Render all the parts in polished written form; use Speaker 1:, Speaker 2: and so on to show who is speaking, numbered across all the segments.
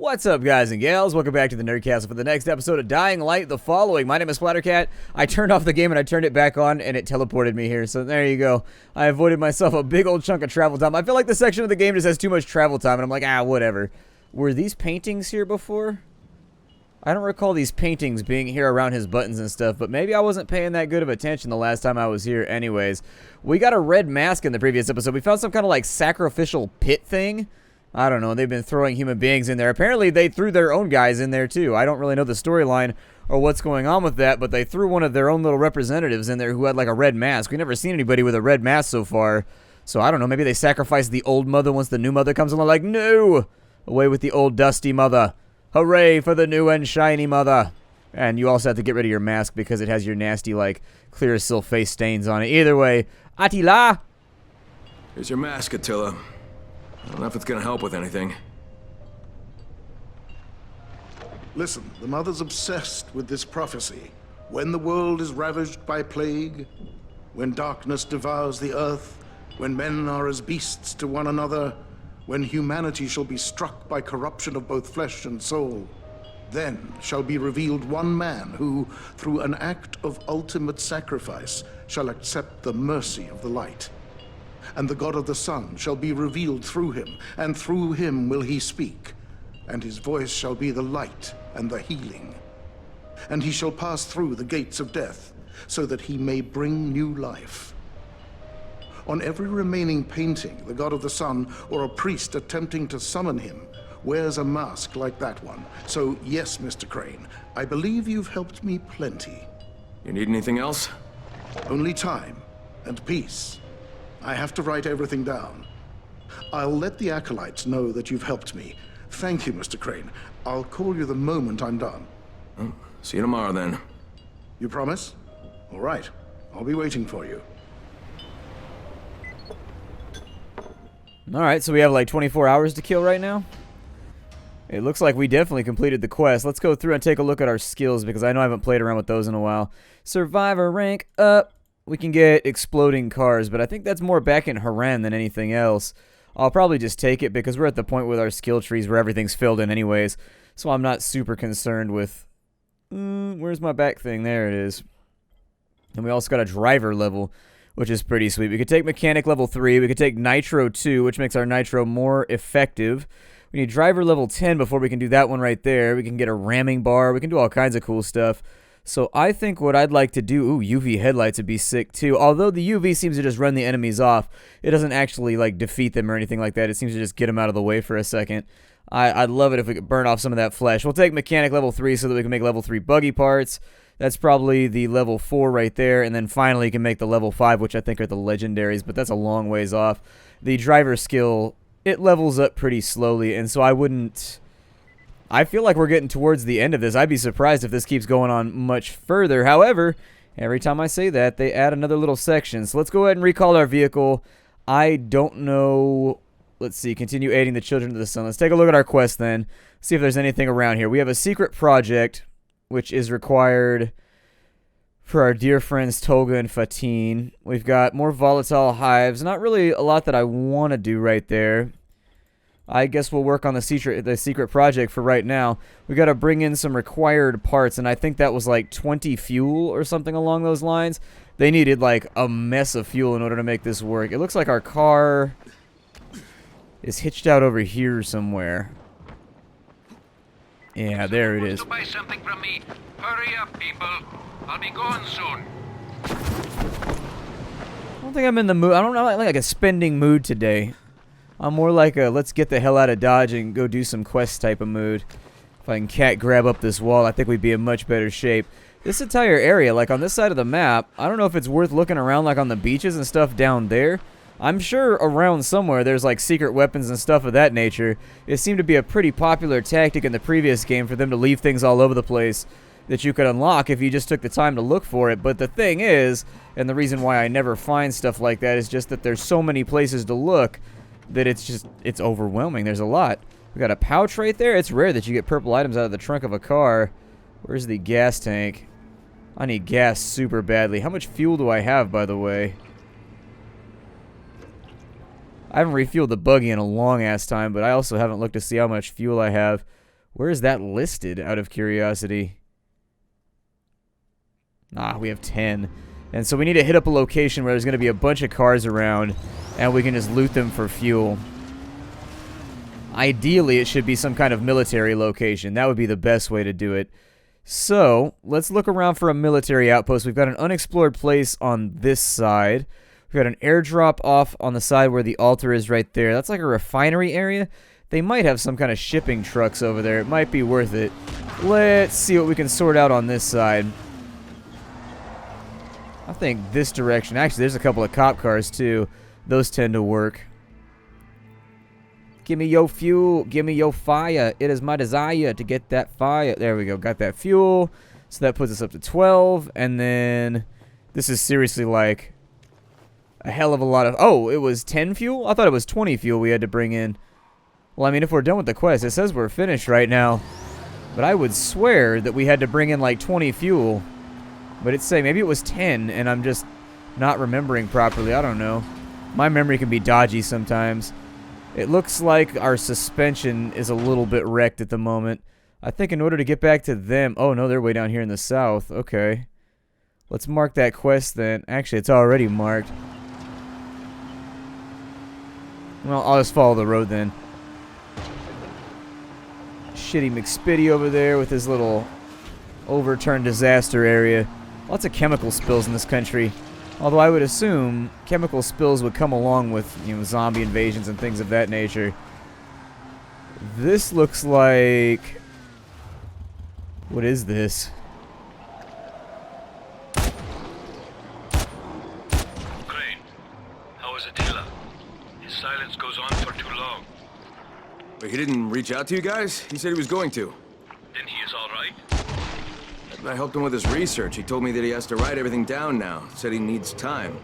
Speaker 1: What's up, guys and gals? Welcome back to the Nerdcast for the next episode of Dying Light the Following. My name is Splattercat. I turned off the game and I turned it back on and it teleported me here. So there you go. I avoided myself a big old chunk of travel time. I feel like the section of the game just has too much travel time and I'm like, whatever. Were these paintings here before? I don't recall these paintings being here around his buttons and stuff, but maybe I wasn't paying that good of attention the last time I was here anyways. We got a red mask in the previous episode. We found some kind of like sacrificial pit thing. I don't know, they've been throwing human beings in there. Apparently they threw their own guys in there too. I don't really know the storyline or what's going on with that, but they threw one of their own little representatives in there who had like a red mask. We've never seen anybody with a red mask so far. So I don't know, maybe they sacrificed the old mother once the new mother comes along. Like, no! Away with the old dusty mother. Hooray for the new and shiny mother. And you also have to get rid of your mask because it has your nasty, like, clear as silk face stains on it. Either way, Attila!
Speaker 2: Here's your mask, Attila. I don't know if it's gonna help with anything.
Speaker 3: Listen, the mother's obsessed with this prophecy. When the world is ravaged by plague, when darkness devours the earth, when men are as beasts to one another, when humanity shall be struck by corruption of both flesh and soul, then shall be revealed one man who, through an act of ultimate sacrifice, shall accept the mercy of the light. And the God of the sun shall be revealed through him, and through him will he speak. And his voice shall be the light and the healing. And he shall pass through the gates of death, so that he may bring new life. On every remaining painting, the God of the sun, or a priest attempting to summon him, wears a mask like that one. So yes, Mr. Crane, I believe you've helped me plenty.
Speaker 2: You need anything else?
Speaker 3: Only time and peace. I have to write everything down. I'll let the acolytes know that you've helped me. Thank you, Mr. Crane. I'll call you the moment I'm done.
Speaker 2: Well, see you tomorrow, then.
Speaker 3: You promise? All right. I'll be waiting for you.
Speaker 1: Alright, so we have like 24 hours to kill right now. It looks like we definitely completed the quest. Let's go through and take a look at our skills because I know I haven't played around with those in a while. Survivor rank up. We can get exploding cars, but I think that's more back in Haran than anything else. I'll probably just take it because we're at the point with our skill trees where everything's filled in anyways. So I'm not super concerned with... where's my back thing? There it is. And we also got a driver level, which is pretty sweet. We could take mechanic level 3. We could take nitro 2, which makes our nitro more effective. We need driver level 10 before we can do that one right there. We can get a ramming bar. We can do all kinds of cool stuff. So I think what I'd like to do... Ooh, UV headlights would be sick too. Although the UV seems to just run the enemies off. It doesn't actually like defeat them or anything like that. It seems to just get them out of the way for a second. I'd love it if we could burn off some of that flesh. We'll take mechanic level 3 so that we can make level 3 buggy parts. That's probably the level 4 right there. And then finally you can make the level 5, which I think are the legendaries. But that's a long ways off. The driver skill, it levels up pretty slowly. And so I wouldn't... I feel like we're getting towards the end of this. I'd be surprised if this keeps going on much further. However, every time I say that, they add another little section. So let's go ahead and recall our vehicle. I don't know... Let's see. Continue aiding the children of the sun. Let's take a look at our quest then. See if there's anything around here. We have a secret project, which is required for our dear friends Tolga and Fatin. We've got more volatile hives. Not really a lot that I want to do right there. I guess we'll work on the secret project for right now. We got to bring in some required parts, and I think that was like 20 fuel or something along those lines. They needed like a mess of fuel in order to make this work. It looks like our car is hitched out over here somewhere. Yeah, there it is.
Speaker 4: To buy something from me. Hurry up, people. I'll be going soon.
Speaker 1: I don't think I'm in the mood. I don't know, like a spending mood today. I'm more like a let's get the hell out of Dodge and go do some quest type of mood. If I can cat grab up this wall, I think we'd be in much better shape. This entire area, like on this side of the map, I don't know if it's worth looking around like on the beaches and stuff down there. I'm sure around somewhere there's like secret weapons and stuff of that nature. It seemed to be a pretty popular tactic in the previous game for them to leave things all over the place that you could unlock if you just took the time to look for it. But the thing is, and the reason why I never find stuff like that is just that there's so many places to look that it's overwhelming. There's a lot. We got a pouch right there. It's rare that you get purple items out of the trunk of a car. Where's the gas tank? I need gas super badly. How much fuel do I have, by the way? I haven't refueled the buggy in a long ass time, but I also haven't looked to see how much fuel I have. Where is that listed, out of curiosity? Ah, we have 10. And so we need to hit up a location where there's going to be a bunch of cars around, and we can just loot them for fuel. Ideally, it should be some kind of military location. That would be the best way to do it. So, let's look around for a military outpost. We've got an unexplored place on this side. We've got an airdrop off on the side where the altar is right there. That's like a refinery area. They might have some kind of shipping trucks over there. It might be worth it. Let's see what we can sort out on this side. I think this direction. Actually, there's a couple of cop cars, too. Those tend to work. Give me your fuel. Give me your fire. It is my desire to get that fire. There we go. Got that fuel. So that puts us up to 12. And then this is seriously like a hell of a lot of... Oh, it was 10 fuel? I thought it was 20 fuel we had to bring in. Well, I mean, if we're done with the quest, it says we're finished right now. But I would swear that we had to bring in like 20 fuel. But it's saying maybe it was 10, and I'm just not remembering properly. I don't know. My memory can be dodgy sometimes. It looks like our suspension is a little bit wrecked at the moment. I think in order to get back to them... Oh, no, they're way down here in the south. Okay. Let's mark that quest then. Actually, it's already marked. Well, I'll just follow the road then. Shitty McSpitty over there with his little overturned disaster area. Lots of chemical spills in this country. Although I would assume chemical spills would come along with, you know, zombie invasions and things of that nature. This looks like... What is this?
Speaker 4: Crane, how is Attila? His silence goes on for too long.
Speaker 2: But he didn't reach out to you guys? He said he was going to.
Speaker 4: Then he is all right?
Speaker 2: I helped him with his research. He told me that he has to write everything down now. Said he needs time.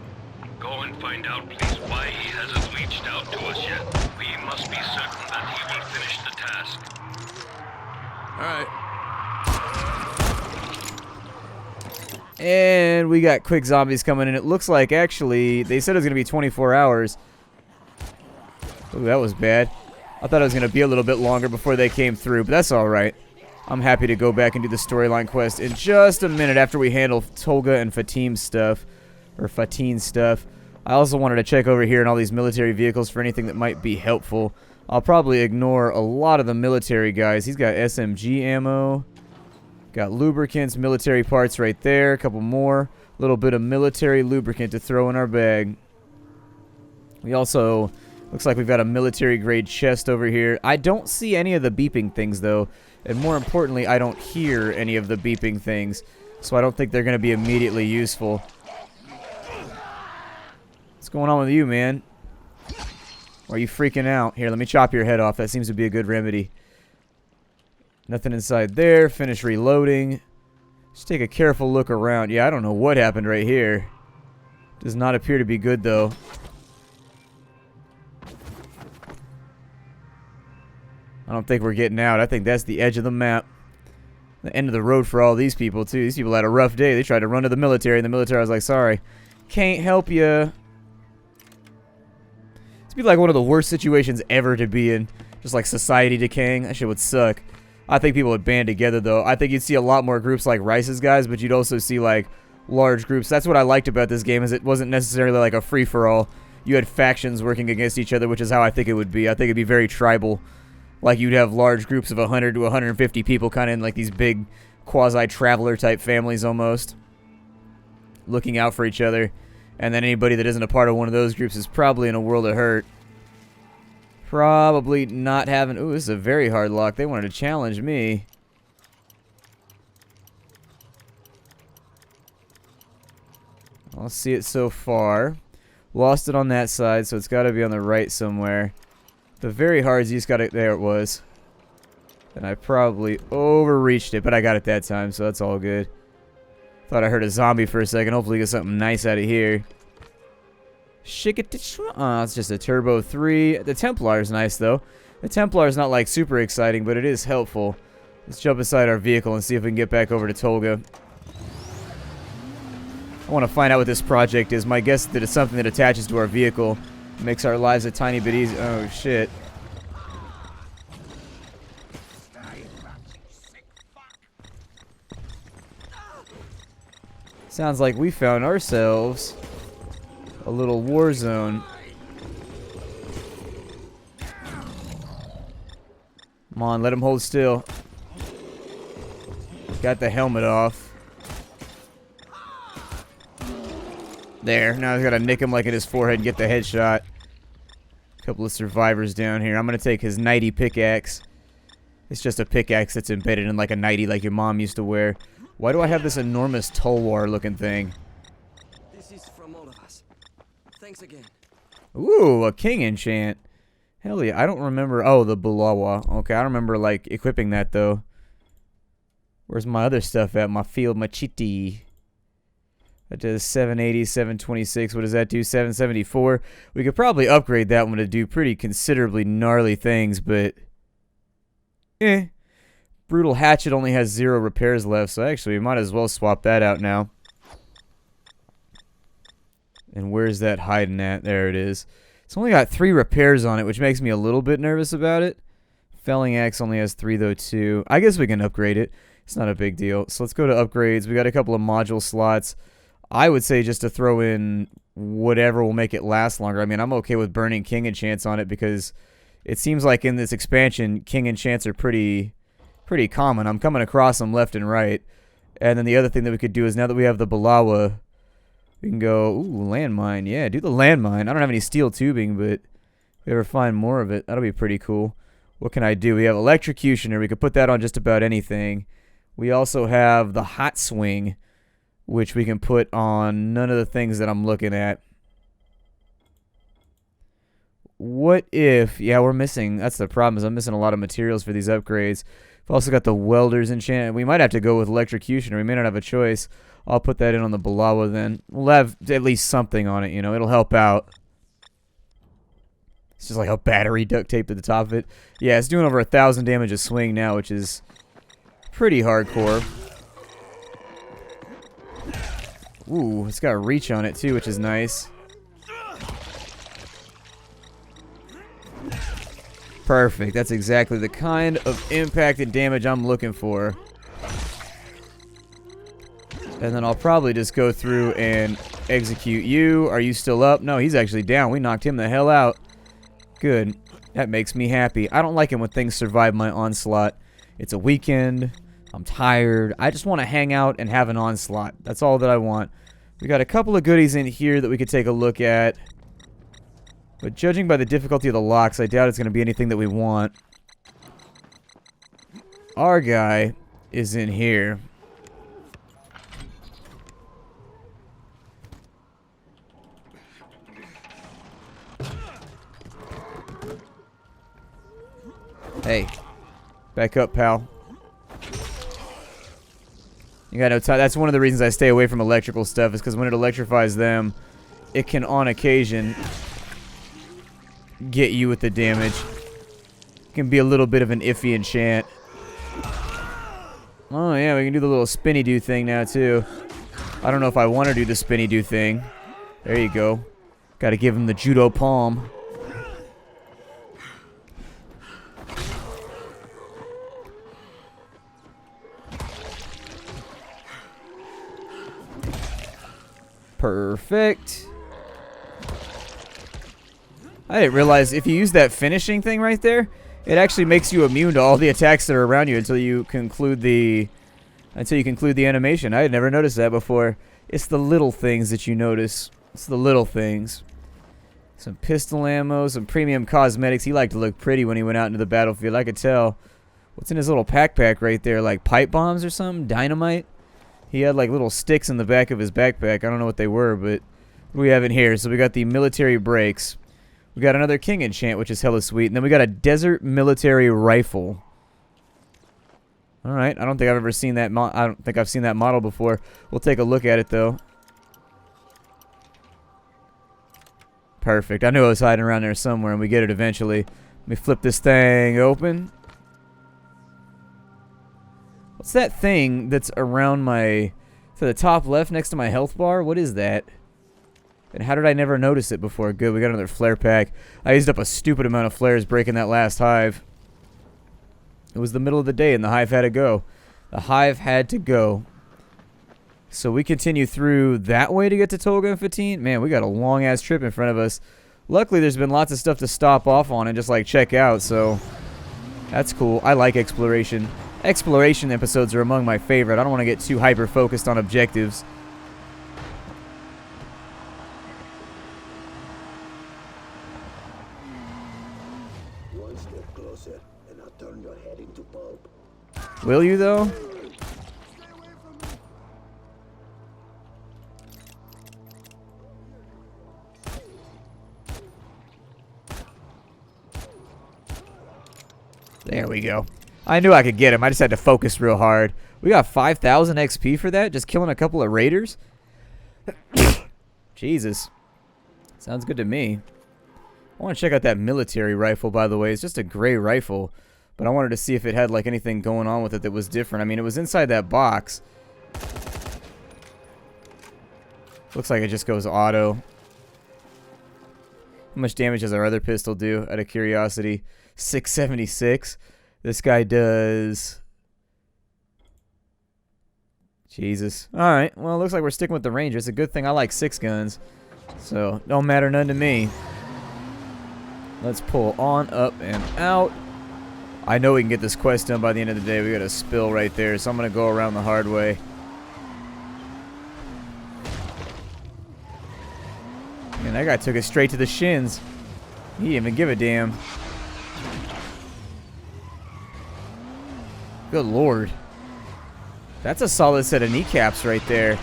Speaker 4: Go and find out, please, why he hasn't reached out to us yet. We must be certain that he will finish the task.
Speaker 2: Alright.
Speaker 1: And we got quick zombies coming in. It looks like, actually, they said it was going to be 24 hours. Ooh, that was bad. I thought it was going to be a little bit longer before they came through, but that's alright. I'm happy to go back and do the storyline quest in just a minute after we handle Tolga and Fatim's stuff. Or Fatin's stuff. I also wanted to check over here in all these military vehicles for anything that might be helpful. I'll probably ignore a lot of the military guys. He's got SMG ammo. Got lubricants, military parts right there. A couple more. A little bit of military lubricant to throw in our bag. We also... Looks like we've got a military-grade chest over here. I don't see any of the beeping things, though. And more importantly, I don't hear any of the beeping things. So I don't think they're going to be immediately useful. What's going on with you, man? Or are you freaking out? Here, let me chop your head off. That seems to be a good remedy. Nothing inside there. Finish reloading. Just take a careful look around. Yeah, I don't know what happened right here. Does not appear to be good, though. I don't think we're getting out. I think that's the edge of the map. The end of the road for all these people, too. These people had a rough day. They tried to run to the military, and the military was like, sorry, can't help you. This would be like one of the worst situations ever to be in. Just like society decaying. That shit would suck. I think people would band together, though. I think you'd see a lot more groups like Rice's guys, but you'd also see, like, large groups. That's what I liked about this game, is it wasn't necessarily like a free-for-all. You had factions working against each other, which is how I think it would be. I think it'd be very tribal. Like, you'd have large groups of 100 to 150 people kind of in, like, these big quasi-traveler-type families almost. Looking out for each other. And then anybody that isn't a part of one of those groups is probably in a world of hurt. Probably not having... Ooh, this is a very hard lock. They wanted to challenge me. I'll see it so far. Lost it on that side, so it's got to be on the right somewhere. The very hard, you just got it. There it was. And I probably overreached it, but I got it that time, so that's all good. Thought I heard a zombie for a second. Hopefully get something nice out of here. It's just a Turbo 3. The Templar's nice, though. The Templar's not, like, super exciting, but it is helpful. Let's jump inside our vehicle and see if we can get back over to Tolga. I want to find out what this project is. My guess is that it's something that attaches to our vehicle. Makes our lives a tiny bit easier. Oh, shit. Sounds like we found ourselves a little war zone. Come on, let him hold still. Got the helmet off. There, now he's got to nick him like in his forehead and get the headshot. Couple of survivors down here. I'm going to take his nighty pickaxe. It's just a pickaxe that's embedded in like a nighty like your mom used to wear. Why do I have this enormous tulwar looking thing?
Speaker 5: This is from all of us. Thanks again.
Speaker 1: Ooh, a king enchant. Hell yeah, I don't remember. Oh, the Bulawa. Okay, I don't remember like equipping that though. Where's my other stuff at? My field machete. That does 780, 726. What does that do? 774. We could probably upgrade that one to do pretty considerably gnarly things, but Brutal Hatchet only has 0 repairs left, so actually we might as well swap that out now. And where's that hiding at? There it is. It's only got 3 repairs on it, which makes me a little bit nervous about it. Felling Axe only has 3 though too. I guess we can upgrade it. It's not a big deal. So let's go to upgrades. We got a couple of module slots. I would say just to throw in whatever will make it last longer. I mean, I'm okay with burning King Enchants on it because it seems like in this expansion, King Enchants are pretty common. I'm coming across them left and right. And then the other thing that we could do is now that we have the Balawa, we can go, ooh, landmine. Yeah, do the landmine. I don't have any steel tubing, but if we ever find more of it, that'll be pretty cool. What can I do? We have Electrocutioner. We could put that on just about anything. We also have the Hot Swing, which we can put on none of the things that I'm looking at. What if... Yeah, we're missing... That's the problem, is I'm missing a lot of materials for these upgrades. We've also got the Welder's Enchant. We might have to go with Electrocutioner. We may not have a choice. I'll put that in on the Balawa then. We'll have at least something on it, you know. It'll help out. It's just like a battery duct taped at the top of it. Yeah, it's doing over 1,000 damage a swing now, which is pretty hardcore. Ooh, it's got reach on it too, which is nice. Perfect. That's exactly the kind of impact and damage I'm looking for. And then I'll probably just go through and execute you. Are you still up? No, he's actually down. We knocked him the hell out. Good. That makes me happy. I don't like it when things survive my onslaught. It's a weekend. I'm tired. I just want to hang out and have an onslaught. That's all that I want. We got a couple of goodies in here that we could take a look at. But judging by the difficulty of the locks, I doubt it's going to be anything that we want. Our guy is in here. Hey. Back up, pal. You got no time. That's one of the reasons I stay away from electrical stuff, is because when it electrifies them, it can, on occasion, get you with the damage. It can be a little bit of an iffy enchant. Oh, yeah, we can do the little spinny-do thing now, too. I don't know if I want to do the spinny-do thing. There you go. Got to give him the judo palm. Perfect. I didn't realize if you use that finishing thing right there, it actually makes you immune to all the attacks that are around you until you conclude the animation. I had never noticed that before. It's the little things that you notice. It's the little things. Some pistol ammo, some premium cosmetics. He liked to look pretty when he went out into the battlefield. I could tell. What's in his little backpack right there? Like pipe bombs or something? Dynamite? He had like little sticks in the back of his backpack. I don't know what they were, but what do we have in here? So we got the military brakes. We got another King Enchant, which is hella sweet. And then we got a Desert Military Rifle. Alright, I don't think I've ever seen that. I don't think I've seen that model before. We'll take a look at it, though. Perfect. I knew it was hiding around there somewhere, and we get it eventually. Let me flip this thing open. What's that thing that's around my... to the top left next to my health bar? What is that? And how did I never notice it before? Good, we got another flare pack. I used up a stupid amount of flares breaking that last hive. It was the middle of the day and the hive had to go. The hive had to go. So we continue through that way to get to Tolga and Fatine. Man, we got a long-ass trip in front of us. Luckily, there's been lots of stuff to stop off on and just, like, check out, so that's cool. I like exploration. Exploration episodes are among my favorite. I don't want to get too hyper-focused on objectives.
Speaker 6: One step closer, and I'll turn your head into pulp.
Speaker 1: Will you, though? There we go. I knew I could get him. I just had to focus real hard. We got 5,000 XP for that, just killing a couple of raiders. Jesus. Sounds good to me. I want to check out that military rifle, by the way. It's just a gray rifle, but I wanted to see if it had like anything going on with it that was different. I mean, it was inside that box. Looks like it just goes auto. How much damage does our other pistol do, out of curiosity? 676. This guy does... Jesus. Alright, well, it looks like we're sticking with the Ranger. It's a good thing I like 6 guns. So, don't matter none to me. Let's pull on up and out. I know we can get this quest done by the end of the day. We got a spill right there, so I'm going to go around the hard way. Man, that guy took it straight to the shins. He didn't even give a damn. Good lord. That's a solid set of kneecaps right there.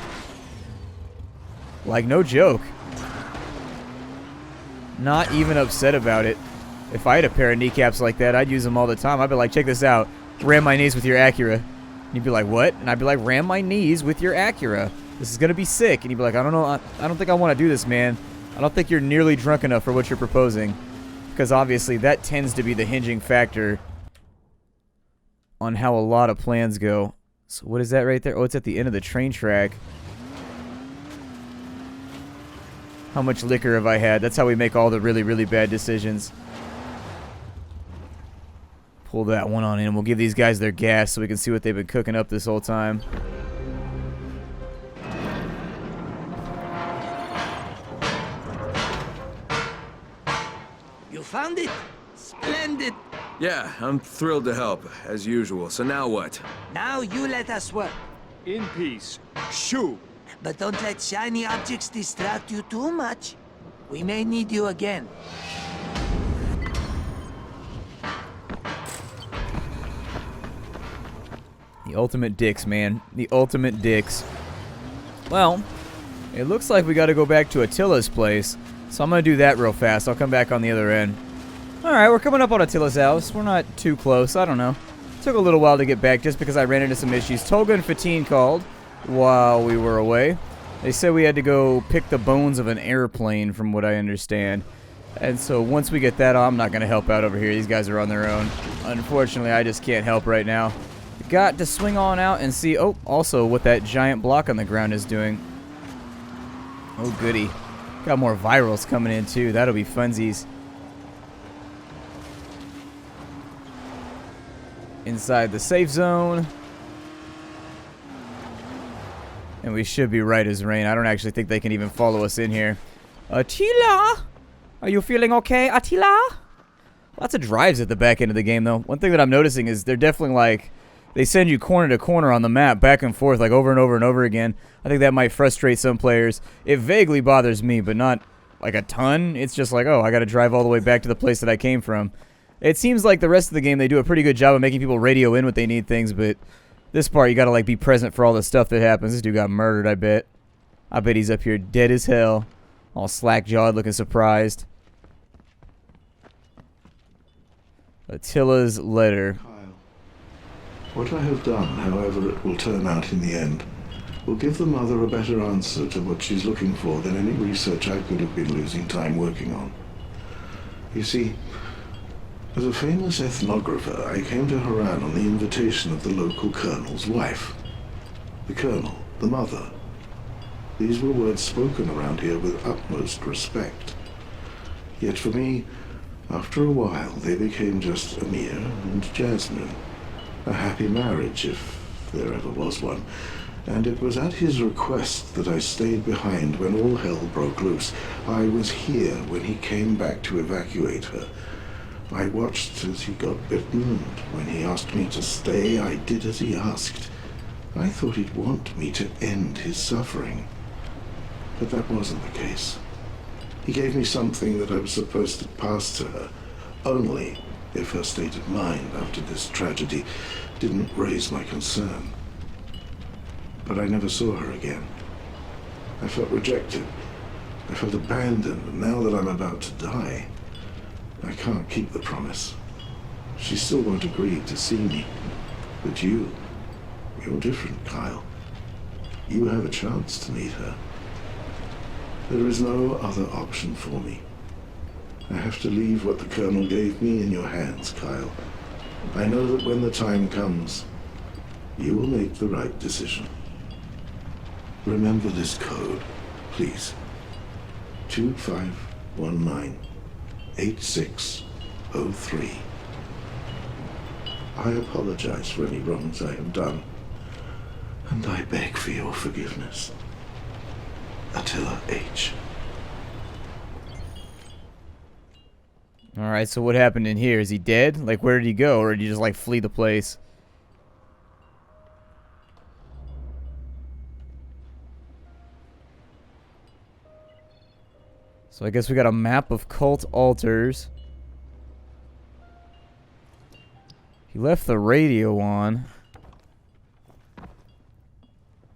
Speaker 1: Like, no joke. Not even upset about it. If I had a pair of kneecaps like that, I'd use them all the time. I'd be like, check this out. Ram my knees with your Acura. And you'd be like, what? And I'd be like, ram my knees with your Acura. This is going to be sick. And you'd be like, I don't know. I don't think I want to do this, man. I don't think you're nearly drunk enough for what you're proposing. Because obviously that tends to be the hinging factor on how a lot of plans go. So what is that right there? Oh, it's at the end of the train track. How much liquor have I had? That's how we make all the really, really bad decisions. Pull that one on in. We'll give these guys their gas so we can see what they've been cooking up this whole time.
Speaker 5: You found it? Splendid!
Speaker 2: Yeah, I'm thrilled to help, as usual. So now what?
Speaker 5: Now you let us work.
Speaker 7: In peace. Shoo!
Speaker 5: But don't let shiny objects distract you too much. We may need you again.
Speaker 1: The ultimate dicks, man. The ultimate dicks. Well, it looks like we got to go back to Attila's place. So I'm going to do that real fast. I'll come back on the other end. Alright, we're coming up on Attila's house. We're not too close. I don't know. Took a little while to get back just because I ran into some issues. Tolga and Fatine called while we were away. They said we had to go pick the bones of an airplane from what I understand. And so once we get that, I'm not going to help out over here. These guys are on their own. Unfortunately, I just can't help right now. Got to swing on out and see, oh, also what that giant block on the ground is doing. Oh, goody. Got more virals coming in, too. That'll be funsies. Inside the safe zone. And we should be right as rain. I don't actually think they can even follow us in here. Attila! Are you feeling okay, Attila? Lots of drives at the back end of the game, though. One thing that I'm noticing is they're definitely like... They send you corner to corner on the map, back and forth, like over and over and over again. I think that might frustrate some players. It vaguely bothers me, but not like a ton. It's just like, oh, I got to drive all the way back to the place that I came from. It seems like the rest of the game, they do a pretty good job of making people radio in when they need things, but this part, you got to like be present for all the stuff that happens. This dude got murdered, I bet. I bet he's up here dead as hell. All slack-jawed, looking surprised. Attila's letter.
Speaker 3: What I have done, however it will turn out in the end, will give the mother a better answer to what she's looking for than any research I could have been losing time working on. You see, as a famous ethnographer, I came to Haran on the invitation of the local colonel's wife. The colonel, the mother. These were words spoken around here with utmost respect. Yet for me, after a while, they became just Amir and Jasmine. a happy marriage, if there ever was one. And it was at his request that I stayed behind when all hell broke loose. I was here when he came back to evacuate her. I watched as he got bitten, and when he asked me to stay, I did as he asked. I thought he'd want me to end his suffering. But that wasn't the case. He gave me something that I was supposed to pass to her, only if her state of mind after this tragedy didn't raise my concern. But I never saw her again. I felt rejected. I felt abandoned, and now that I'm about to die, I can't keep the promise. She still won't agree to see me. But you're different, Kyle. You have a chance to meet her. There is no other option for me. I have to leave what the Colonel gave me in your hands, Kyle. I know that when the time comes, you will make the right decision. Remember this code, please. 2519-8603. I apologize for any wrongs I have done, and I beg for your forgiveness. Attila H.
Speaker 1: Alright, so what happened in here? Is he dead? Like, where did he go? Or did he just, like, flee the place? So I guess we got a map of cult altars. He left the radio on.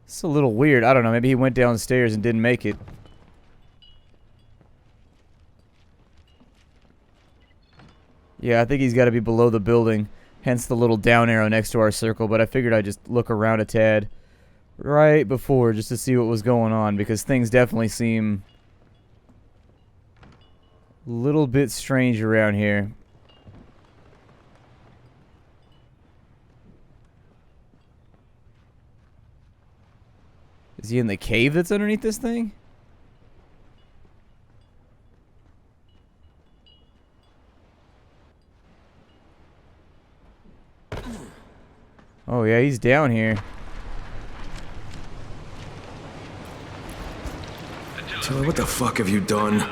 Speaker 1: It's a little weird. I don't know. Maybe he went downstairs and didn't make it. Yeah, I think he's got to be below the building. Hence the little down arrow next to our circle. But I figured I'd just look around a tad right before just to see what was going on. Because things definitely seem a little bit strange around here. Is he in the cave that's underneath this thing? Oh yeah, he's down here.
Speaker 2: Attila, what the fuck have you done?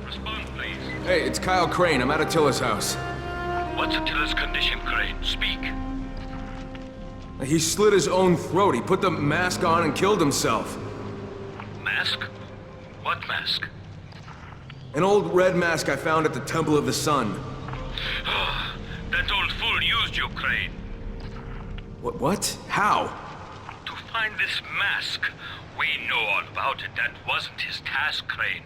Speaker 4: Respond, please.
Speaker 2: Hey, it's Kyle Crane. I'm at Attila's house.
Speaker 4: What's Attila's condition, Crane? Speak.
Speaker 2: He slit his own throat. He put the mask on and killed himself.
Speaker 4: Mask? What mask?
Speaker 2: An old red mask I found at the Temple of the Sun.
Speaker 4: That old fool used you, Crane.
Speaker 2: What? How?
Speaker 4: To find this mask. We know all about it. That wasn't his task, Crane.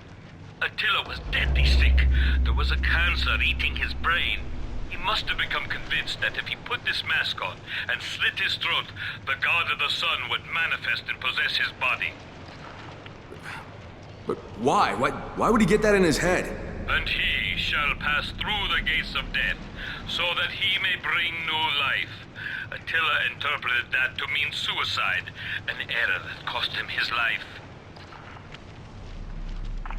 Speaker 4: Attila was deadly sick. There was a cancer eating his brain. He must have become convinced that if he put this mask on and slit his throat, the god of the sun would manifest and possess his body.
Speaker 2: But why? Why would he get that in his head?
Speaker 4: And he shall pass through the gates of death, so that he may bring new life. Attila interpreted that to mean suicide, an error that cost him his life.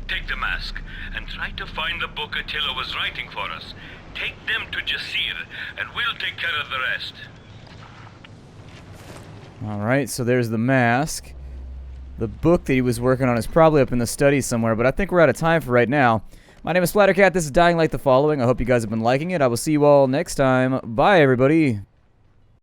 Speaker 4: Take the mask, and try to find the book Attila was writing for us. Take them to Jasir, and we'll take care of the rest.
Speaker 1: Alright, so there's the mask. The book that he was working on is probably up in the study somewhere, but I think we're out of time for right now. My name is Splattercat. This is Dying Light the Following. I hope you guys have been liking it. I will see you all next time. Bye, everybody.